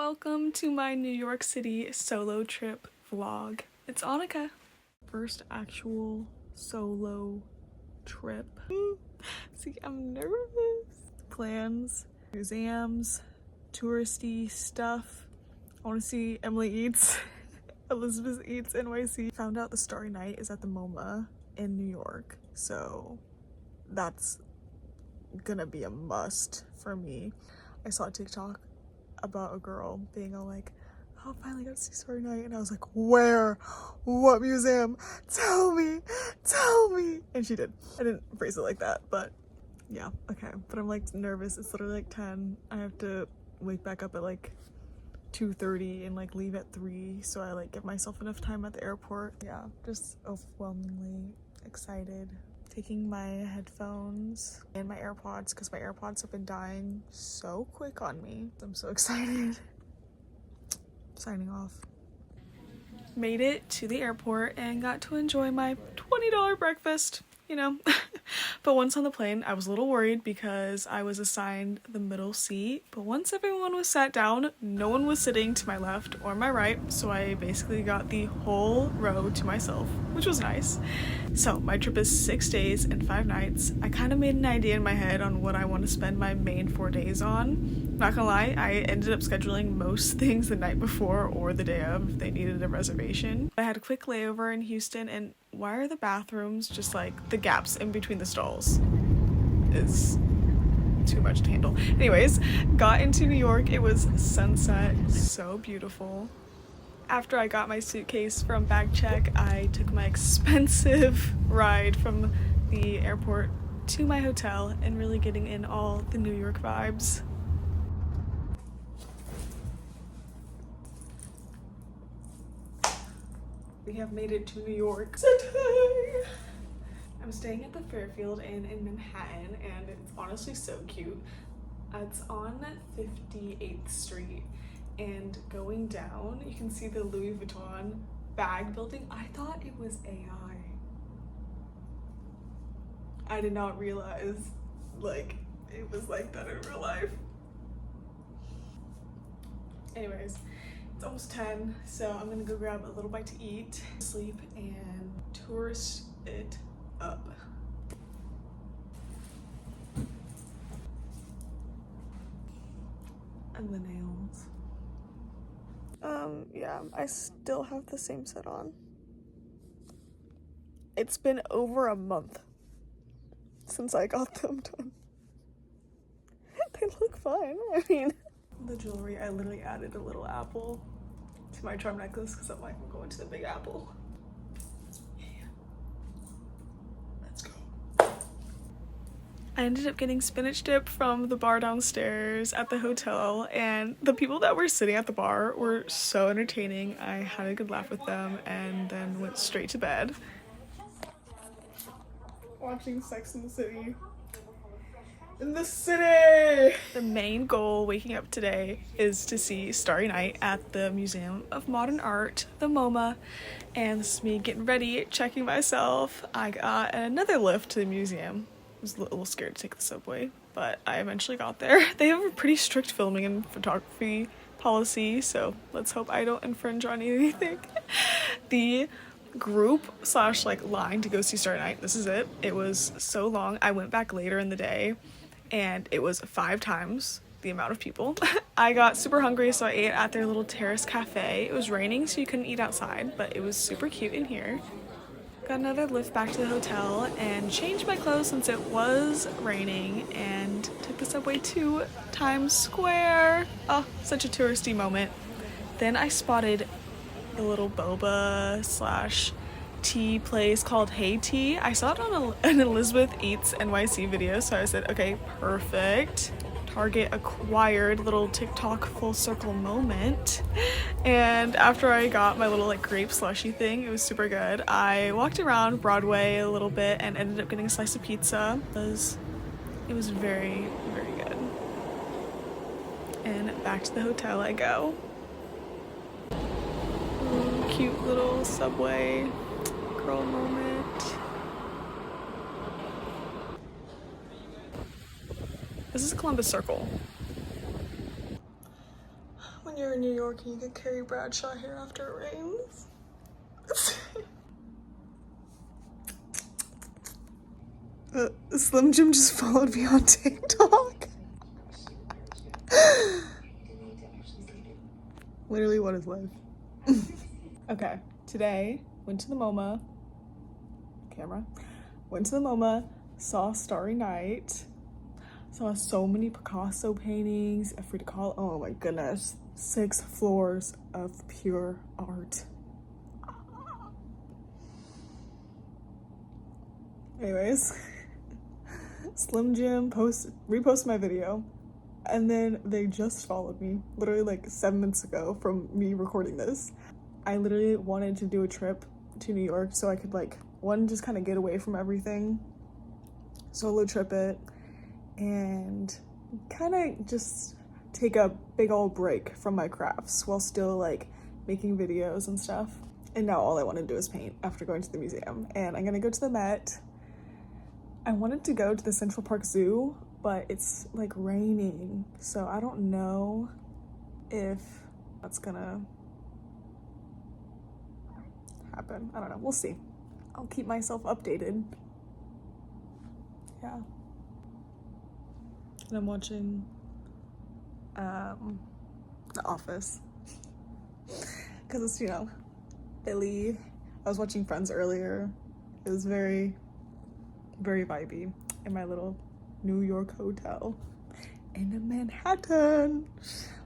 Welcome to my New York City solo trip vlog. It's Annika. First actual solo trip. See, I'm nervous. Plans, museums, touristy stuff. I want to see Emily Eats, Elizabeth Eats NYC. Found out the Starry Night is at the MoMA in New York, so that's gonna be a must for me. I saw a TikTok about a girl being all like, oh, finally got to see Starry Night, and I was like, where? What museum? Tell me, and she did. I didn't phrase it like that, but yeah, okay. But I'm like nervous. It's literally like 10. I have to wake back up at like 2:30 and like leave at 3, so I like give myself enough time at the airport. Yeah, just overwhelmingly excited. Taking my headphones and my AirPods because my AirPods have been dying so quick on me. I'm so excited. Signing off. Made it to the airport and got to enjoy my $20 breakfast, you know. But once on the plane, I was a little worried because I was assigned the middle seat. But once everyone was sat down, no one was sitting to my left or my right. So I basically got the whole row to myself, which was nice. So my trip is 6 days and 5 nights. I kind of made an idea in my head on what I want to spend my main 4 days on. Not gonna lie, I ended up scheduling most things the night before or the day of if they needed a reservation. I had a quick layover in Houston, and why are the bathrooms just like the gaps in between the stalls is too much to handle. Anyways, got into New York. It was sunset, so beautiful. After I got my suitcase from Bag Check, I took my expensive ride from the airport to my hotel and really getting in all the New York vibes. We have made it to New York City. I'm staying at the Fairfield Inn in Manhattan, and it's honestly so cute. It's on 58th Street, and going down, you can see the Louis Vuitton bag building. I thought it was AI. I did not realize, like, it was like that in real life. Anyways, it's almost 10, so I'm gonna go grab a little bite to eat, sleep, and tourist it up. And the nails. Yeah, I still have the same set on. It's been over a month since I got them done. They look fine. I mean, the jewelry, I literally added a little apple to my charm necklace because I'm like, I'm going to the Big Apple. Yeah. Let's go. I ended up getting spinach dip from the bar downstairs at the hotel, and the people that were sitting at the bar were so entertaining. I had a good laugh with them and then went straight to bed. Watching Sex and the City. In the city! The main goal waking up today is to see Starry Night at the Museum of Modern Art, the MoMA, and this is me getting ready, checking myself. I got another lift to the museum. I was a little scared to take the subway, but I eventually got there. They have a pretty strict filming and photography policy, so let's hope I don't infringe on anything. The group / like line to go see Starry Night, this is it. It was so long. I went back later in the day and it was 5 times the amount of people. I got super hungry, so I ate at their little terrace cafe. It was raining, so you couldn't eat outside, but it was super cute in here. Got another lift back to the hotel and changed my clothes since it was raining, and took the subway to Times Square. Oh, such a touristy moment. Then I spotted a little boba / tea place called Hey Tea. I saw it on an Elizabeth Eats NYC video, so I said, okay, perfect. Target acquired, little TikTok full circle moment. And after I got my little like grape slushy thing, it was super good. I walked around Broadway a little bit and ended up getting a slice of pizza. It was very, very good. And back to the hotel I go. Cute little subway girl moment. This is Columbus Circle. When you're in New York and you get Carrie Bradshaw here after it rains. Slim Jim just followed me on TikTok. Literally, what is life? Okay, today went to the MoMA. Went to the MoMA, saw Starry Night, saw so many Picasso paintings. Frida Kahlo. Oh my goodness, 6 floors of pure art. Anyways, Slim Jim reposted my video, and then they just followed me literally like 7 minutes ago from me recording this. I literally wanted to do a trip to New York so I could like just kind of get away from everything, solo trip it, and kind of just take a big old break from my crafts while still like making videos and stuff. And now all I want to do is paint after going to the museum, and I'm gonna go to the Met. I wanted to go to the Central Park Zoo, but it's like raining, so I don't know if that's gonna happen. I don't know, we'll see. I'll keep myself updated. Yeah. And I'm watching The Office because it's, you know, Philly. I was watching Friends earlier. It was very, very vibey in my little New York hotel in Manhattan.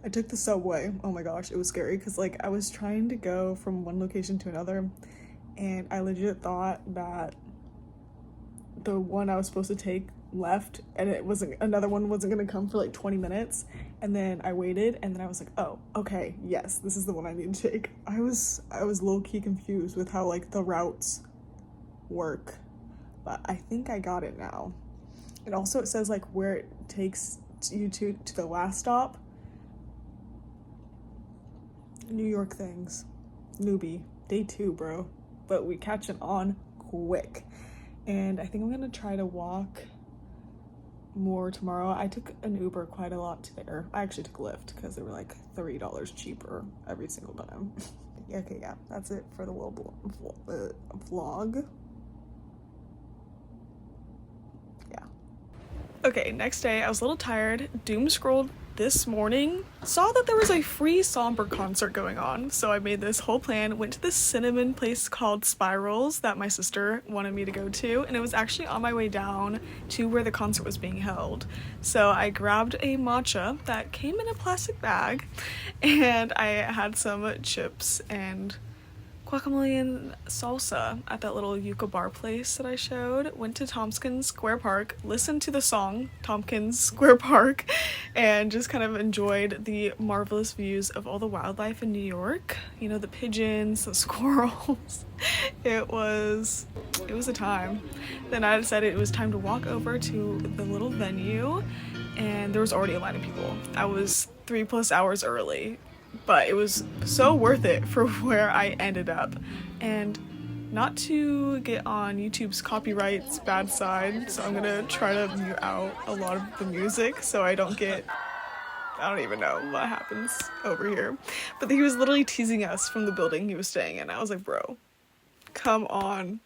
I took the subway. Oh my gosh, it was scary because like I was trying to go from one location to another, and I legit thought that the one I was supposed to take left, and another one wasn't gonna come for like 20 minutes. And then I waited, and then I was like, oh, okay, yes, this is the one I need to take. I was low-key confused with how like the routes work, but I think I got it now. And also it says like where it takes you to the last stop. New York things. Newbie. Day 2, bro. But we catch it on quick. And I think I'm gonna try to walk more tomorrow. I took an Uber quite a lot there. I actually took Lyft because they were like $3 cheaper every single time. Okay, yeah, that's it for the little vlog. Yeah. Okay, next day, I was a little tired, doom scrolled this morning, saw that there was a free Somber concert going on, so I made this whole plan, went to this cinnamon place called Spirals that my sister wanted me to go to, and it was actually on my way down to where the concert was being held. So I grabbed a matcha that came in a plastic bag, and I had some chips and guacamole and salsa at that little Yucca bar place that I showed. Went to Tompkins Square Park, listened to the song Tompkins Square Park, and just kind of enjoyed the marvelous views of all the wildlife in New York. You know, the pigeons, the squirrels. It was a time. Then I decided it was time to walk over to the little venue, and there was already a line of people. I was 3+ hours early, but it was so worth it for where I ended up. And not to get on YouTube's copyrights bad side, so I'm gonna try to mute out a lot of the music so I don't even know what happens over here. But he was literally teasing us from the building he was staying in. I was like, bro, come on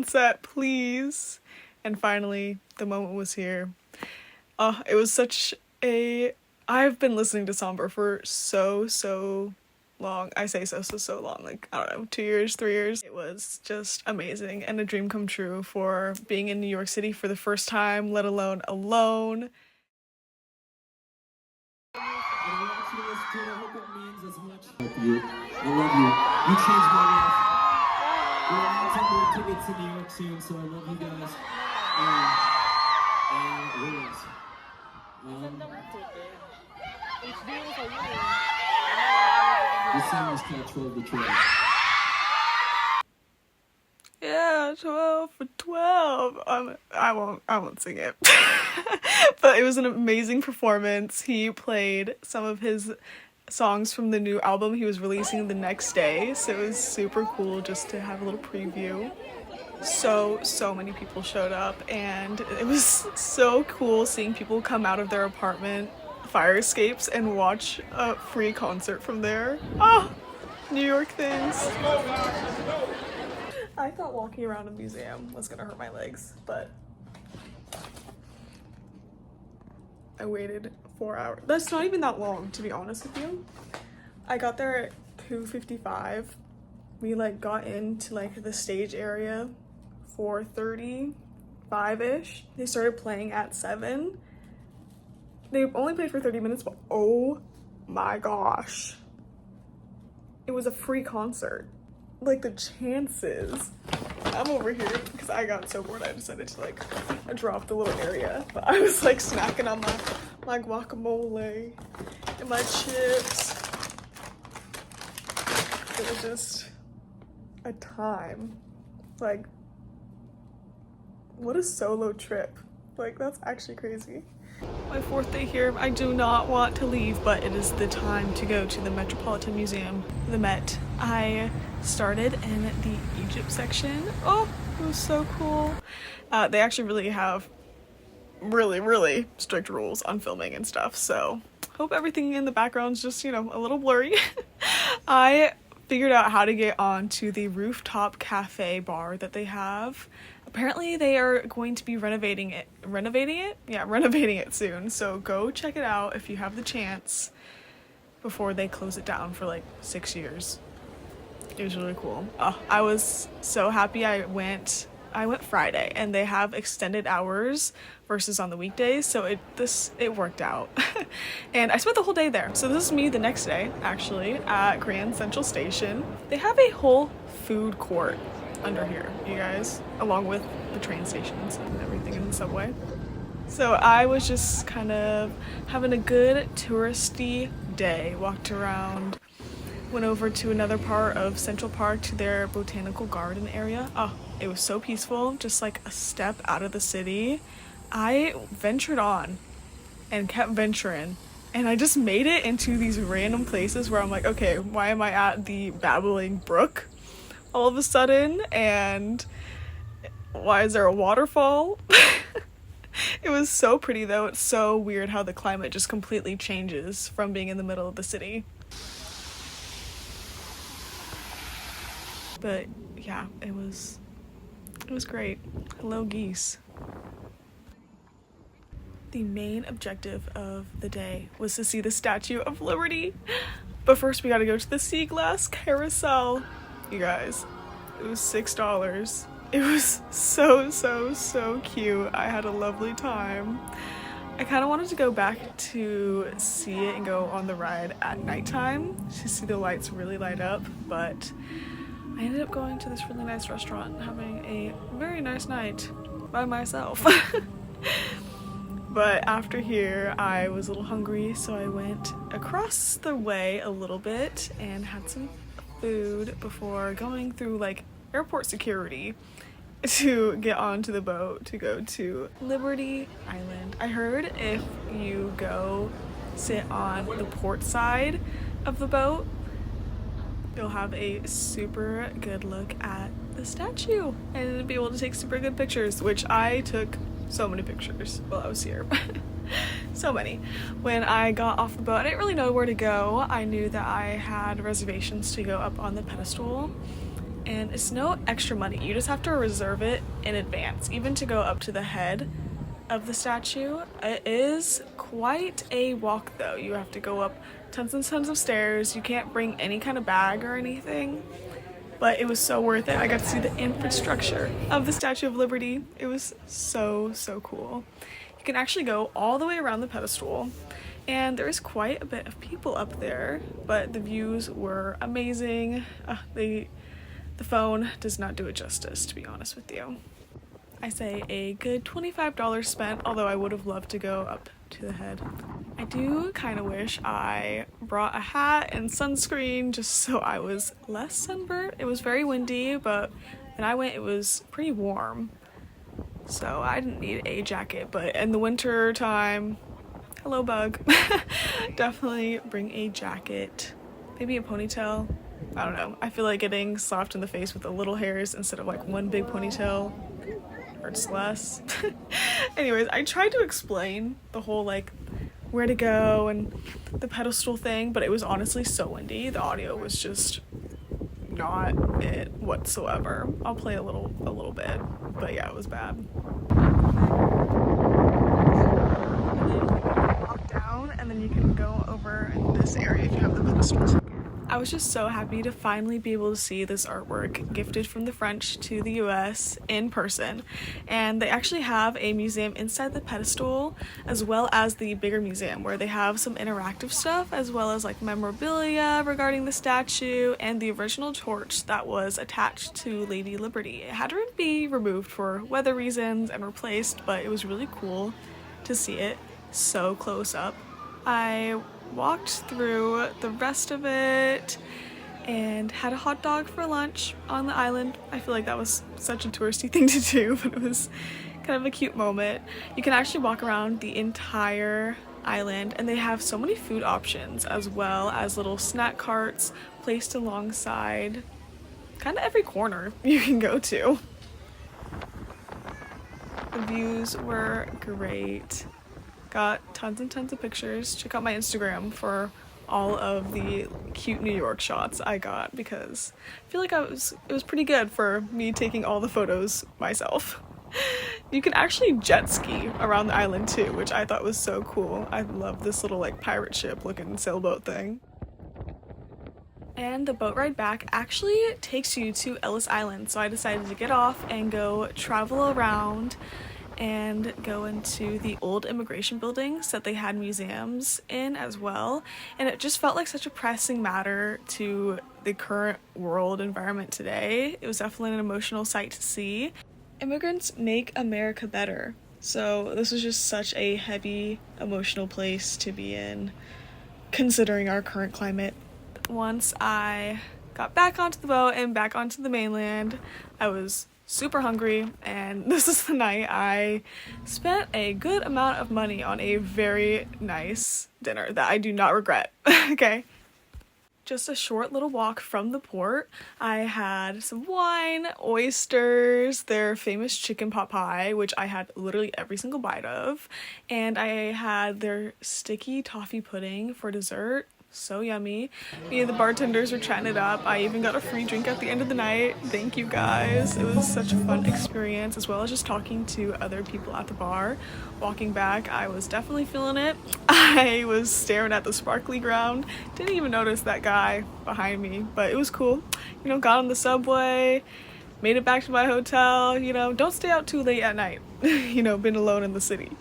set, please. And finally, the moment was here. It was such a... I've been listening to Somber for so long. I say so long, like, I don't know, 2 years, 3 years. It was just amazing and a dream come true for being in New York City for the first time, let alone alone. I hope it means as much. You. I love you. You changed my life. We're on tickets to New York soon, so I love you guys. This song is called 12 to 12. Yeah, 12 for 12. I won't sing it. But it was an amazing performance. He played some of his songs from the new album he was releasing the next day, so it was super cool just to have a little preview. So many people showed up, and it was so cool seeing people come out of their apartment fire escapes and watch a free concert from there. Ah, New York things. I thought walking around a museum was gonna hurt my legs, but I waited 4 hours. That's not even that long, to be honest with you. I got there at 2:55. We like got into like the stage area 4:35-ish. They started playing at 7. They only played for 30 minutes, but oh my gosh. It was a free concert. Like the chances. I'm over here because I got so bored I decided to like drop the little area. But I was like snacking on my guacamole and my chips. It was just a time. Like, what a solo trip. Like, that's actually crazy. My 4th day here. I do not want to leave, but it is the time to go to the Metropolitan Museum, the Met. I started in the Egypt section. Oh, it was so cool. They actually really have really strict rules on filming and stuff, so hope everything in the background's just, you know, a little blurry. I figured out how to get onto the rooftop cafe bar that they have. Apparently they are going to be renovating it soon, so go check it out if you have the chance before they close it down for like 6 years. It was really cool. I was so happy. I went Friday, and they have extended hours versus on the weekdays, so it worked out. And I spent the whole day there. So this is me the next day, actually, at Grand Central Station. They have a whole food court under here, you guys, along with the train stations and everything in the subway. So I was just kind of having a good touristy day. Walked around, went over to another part of Central Park to their botanical garden area. Oh, it was so peaceful, just like a step out of the city. I ventured on and kept venturing, and I just made it into these random places where I'm like, okay, why am I at the babbling brook all of a sudden, and why is there a waterfall? It was so pretty though. It's so weird how the climate just completely changes from being in the middle of the city. But yeah, it was great. Hello, geese. The main objective of the day was to see the Statue of Liberty. But first we gotta go to the Sea Glass Carousel. You guys, it was $6. It was so cute. I had a lovely time. I kind of wanted to go back to see it and go on the ride at nighttime to see the lights really light up, but I ended up going to this really nice restaurant and having a very nice night by myself. But after here, I was a little hungry, so I went across the way a little bit and had some food before going through like airport security to get onto the boat to go to Liberty Island. I heard if you go sit on the port side of the boat, you'll have a super good look at the statue and be able to take super good pictures, which I took so many pictures while I was here. So many. When I got off the boat, I didn't really know where to go. I knew that I had reservations to go up on the pedestal, and it's no extra money. You just have to reserve it in advance, even to go up to the head of the statue. It is quite a walk though. You have to go up tons and tons of stairs. You can't bring any kind of bag or anything, but it was so worth it. I got to see the infrastructure of the Statue of Liberty. It was so cool. You can actually go all the way around the pedestal, and there is quite a bit of people up there, but the views were amazing. The phone does not do it justice, to be honest with you. I say a good $25 spent, although I would have loved to go up to the head. I do kind of wish I brought a hat and sunscreen just so I was less sunburnt. It was very windy, but when I went it was pretty warm, so I didn't need a jacket. But in the winter time, hello bug, definitely bring a jacket, maybe a ponytail. I don't know, I feel like getting slapped in the face with the little hairs instead of like one big ponytail hurts less. Anyways, I tried to explain the whole like where to go and the pedestal thing, but it was honestly so windy. The audio was just not it whatsoever. I'll play a little bit, but yeah, it was bad. Walk down and then you can go over in this area if you have the pedestal. I was just so happy to finally be able to see this artwork gifted from the French to the US in person. And they actually have a museum inside the pedestal as well as the bigger museum where they have some interactive stuff as well as like memorabilia regarding the statue and the original torch that was attached to Lady Liberty. It had to be removed for weather reasons and replaced, but it was really cool to see it so close up. I walked through the rest of it and had a hot dog for lunch on the island. I feel like that was such a touristy thing to do, but it was kind of a cute moment. You can actually walk around the entire island and they have so many food options as well as little snack carts placed alongside kind of every corner you can go to. The views were great. Got tons and tons of pictures. Check out my Instagram for all of the cute New York shots I got because I feel like it was pretty good for me taking all the photos myself. You can actually jet ski around the island too, which I thought was so cool. I love this little like pirate ship looking sailboat thing. And the boat ride back actually takes you to Ellis Island, so I decided to get off and go travel around and go into the old immigration buildings that they had museums in as well. And it just felt like such a pressing matter to the current world environment today. It was definitely an emotional sight to see. Immigrants make America better. So this was just such a heavy emotional place to be in, considering our current climate. Once I got back onto the boat and back onto the mainland, I was super hungry, and this is the night I spent a good amount of money on a very nice dinner that I do not regret. Okay. Just a short little walk from the port. I had some wine, oysters, their famous chicken pot pie, which I had literally every single bite of, and I had their sticky toffee pudding for dessert. So yummy. Me and the bartenders were chatting it up. I even got a free drink at the end of the night. Thank you guys. It was such a fun experience, as well as just talking to other people at the bar. Walking back, I was definitely feeling it. I was staring at the sparkly ground. Didn't even notice that guy behind me, but it was cool. You know, got on the subway, made it back to my hotel. You know, don't stay out too late at night. You know, been alone in the city.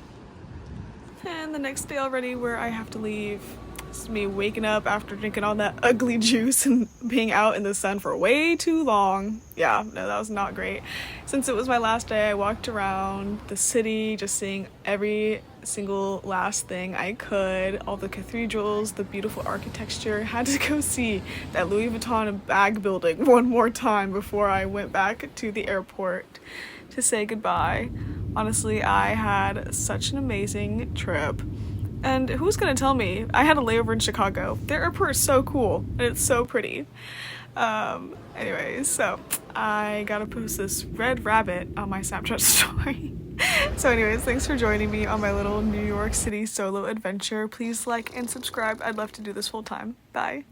And the next day already where I have to leave. It's me waking up after drinking all that ugly juice and being out in the sun for way too long. Yeah, no, that was not great. Since it was my last day, I walked around the city just seeing every single last thing I could. All the cathedrals, the beautiful architecture. Had to go see that Louis Vuitton bag building one more time before I went back to the airport to say goodbye. Honestly, I had such an amazing trip. And who's gonna tell me? I had a layover in Chicago. Their airport is so cool and it's so pretty. Anyways, so I gotta post this red rabbit on my Snapchat story. So anyways, thanks for joining me on my little New York City solo adventure. Please like and subscribe. I'd love to do this full time. Bye.